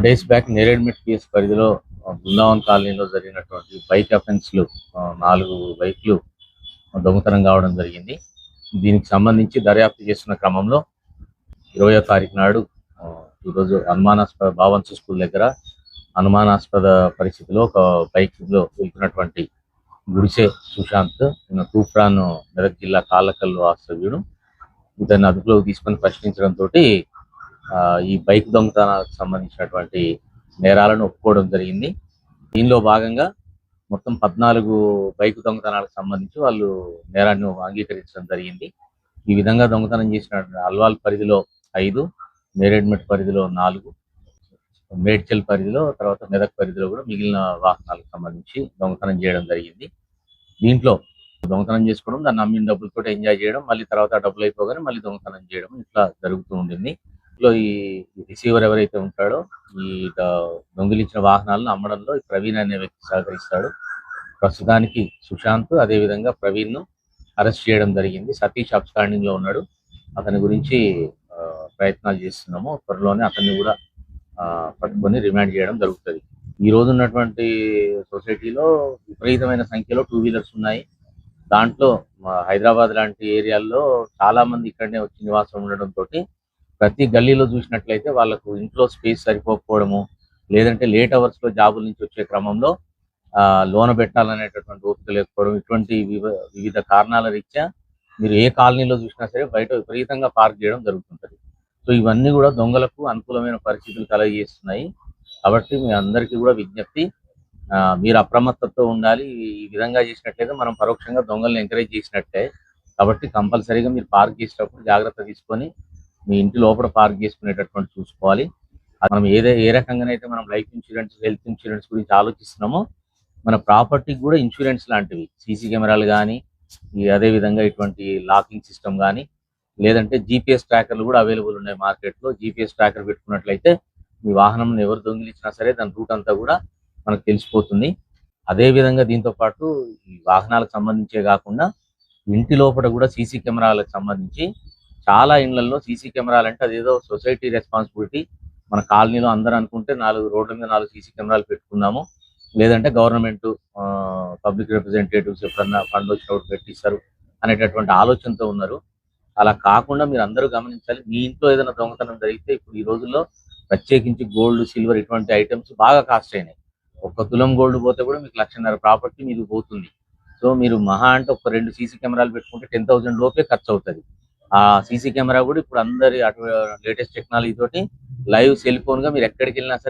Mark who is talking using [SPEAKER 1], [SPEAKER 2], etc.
[SPEAKER 1] Days back Neredmet PS పరిధిలో బృందావన్ కాలనీలో జరిగినటువంటి బైక్ అఫెన్స్లు 4 బైక్లు దొంగతనం కావడం జరిగింది. దీనికి సంబంధించి దర్యాప్తు చేస్తున్న క్రమంలో 20వ తారీఖు నాడు ఈరోజు అనుమానాస్పద భావంతు స్కూల్ దగ్గర అనుమానాస్పద పరిస్థితిలో ఒక బైక్లో వెళ్తున్నటువంటి గుడిసె సుశాంత్ తూప్రాన్ మెదక్ జిల్లా కాళ్ళకల్లు వాస్తవ్యుడు ఇతన్ని అదుపులోకి తీసుకొని ప్రశ్నించడంతో ఈ బైక్ దొంగతనాలకు సంబంధించినటువంటి నేరాలను ఒప్పుకోవడం జరిగింది. దీనిలో భాగంగా మొత్తం 14 బైక్ దొంగతనాలకు సంబంధించి వాళ్ళు నేరాన్ని అంగీకరించడం జరిగింది. ఈ విధంగా దొంగతనం చేసిన అల్వాల్ పరిధిలో 5, నేరేడ్మెట్ పరిధిలో 4, మేడ్చల్ పరిధిలో తర్వాత మెదక్ పరిధిలో కూడా మిగిలిన వాహనాలకు సంబంధించి దొంగతనం చేయడం జరిగింది. దీంట్లో దొంగతనం చేసుకోవడం, దాన్ని అమ్మిన డబ్బులతో ఎంజాయ్ చేయడం, మళ్ళీ తర్వాత డబ్బులు అయిపోగానే మళ్ళీ దొంగతనం చేయడం ఇట్లా జరుగుతూ ఉండింది. ఈ రిసీవర్ ఎవరైతే ఉంటాడో ఈ దొంగిలించిన వాహనాలను అమ్మడంలో ప్రవీణ్ అనే వ్యక్తి సహకరిస్తాడు. ప్రస్తుతానికి సుశాంత్ అదేవిధంగా ప్రవీణ్ ను అరెస్ట్ చేయడం జరిగింది. సతీష్ అబ్స్కాండింగ్ లో ఉన్నాడు. అతని గురించి ప్రయత్నాలు చేస్తున్నాము. త్వరలోనే అతన్ని కూడా పట్టుకొని రిమాండ్ చేయడం జరుగుతుంది. ఈ రోజు ఉన్నటువంటి సొసైటీలో విపరీతమైన సంఖ్యలో 2 వీలర్స్ ఉన్నాయి. దాంట్లో హైదరాబాద్ లాంటి ఏరియాల్లో చాలా మంది ఇక్కడనే వచ్చి నివాసం ఉండడంతో ప్రతి గల్లీలో చూసినట్లయితే వాళ్ళకు ఇంట్లో స్పేస్ సరిపోకపోవడము, లేదంటే లేట్ అవర్స్ లో జాబుల నుంచి వచ్చే క్రమంలో లోన పెట్టాలనేటటువంటి ఓపిక లేకపోవడం, ఇటువంటి వివిధ కారణాల రీత్యా మీరు ఏ కాలనీలో చూసినా సరే బయట విపరీతంగా పార్క్ చేయడం జరుగుతుంటది. సో ఇవన్నీ కూడా దొంగలకు అనుకూలమైన పరిస్థితులు కలగజేస్తున్నాయి. కాబట్టి మీ అందరికీ కూడా విజ్ఞప్తి, మీరు అప్రమత్తతో ఉండాలి. ఈ విధంగా చేసినట్లయితే మనం పరోక్షంగా దొంగలను ఎంకరేజ్ చేసినట్టే. కాబట్టి కంపల్సరీగా మీరు పార్క్ చేసేటప్పుడు జాగ్రత్త తీసుకొని మీ ఇంటి లోపల పార్క్ చేసుకునేటటువంటి చూసుకోవాలి. మనం ఏ రకంగానైతే మనం లైఫ్ ఇన్సూరెన్స్, హెల్త్ ఇన్సూరెన్స్ గురించి ఆలోచిస్తున్నామో మన ప్రాపర్టీకి కూడా ఇన్సూరెన్స్ లాంటివి, సీసీ కెమెరాలు కానీ, అదేవిధంగా ఇటువంటి లాకింగ్ సిస్టమ్ కానీ, లేదంటే జీపీఎస్ ట్రాకర్లు కూడా అవైలబుల్ ఉన్నాయి మార్కెట్లో. జీపీఎస్ ట్రాకర్ పెట్టుకున్నట్లయితే మీ వాహనం ఎవరు దొంగిలించినా సరే దాని రూట్ అంతా కూడా మనకు తెలిసిపోతుంది. అదేవిధంగా దీంతో పాటు ఈ వాహనాలకు సంబంధించే కాకుండా ఇంటి లోపల కూడా సీసీ కెమెరాలకు సంబంధించి చాలా ఇండ్లలో సీసీ కెమెరాలు అంటే అదేదో సొసైటీ రెస్పాన్సిబిలిటీ. మన కాలనీలో అందరూ అనుకుంటే 4 రోడ్ల మీద 4 సీసీ కెమెరాలు పెట్టుకున్నాము, లేదంటే గవర్నమెంట్ పబ్లిక్ రిప్రజెంటేటివ్స్ ఎప్పుడన్నా ఫండ్ వచ్చినప్పుడు పెట్టిస్తారు అనేటటువంటి ఆలోచనతో ఉన్నారు. అలా కాకుండా మీరు అందరూ గమనించాలి. మీ ఇంట్లో ఏదైనా దొంగతనం జరిగితే ఇప్పుడు ఈ రోజుల్లో ప్రత్యేకించి గోల్డ్, సిల్వర్ ఇటువంటి ఐటమ్స్ బాగా కాస్ట్ అయినాయి. 1 తులం గోల్డ్ పోతే కూడా మీకు 1,50,000 ప్రాపర్టీ మీకు పోతుంది. సో మీరు మహా అంటే ఒక 2 సీసీ కెమెరాలు పెట్టుకుంటే 10,000 లోపే ఖర్చు అవుతుంది. ఆ సీసీ కెమెరా కూడా ఇప్పుడు అందరి లేటెస్ట్ టెక్నాలజీ తోటి లైవ్ సెల్ ఫోన్ గా మీరు ఎక్కడికి వెళ్ళినా సరే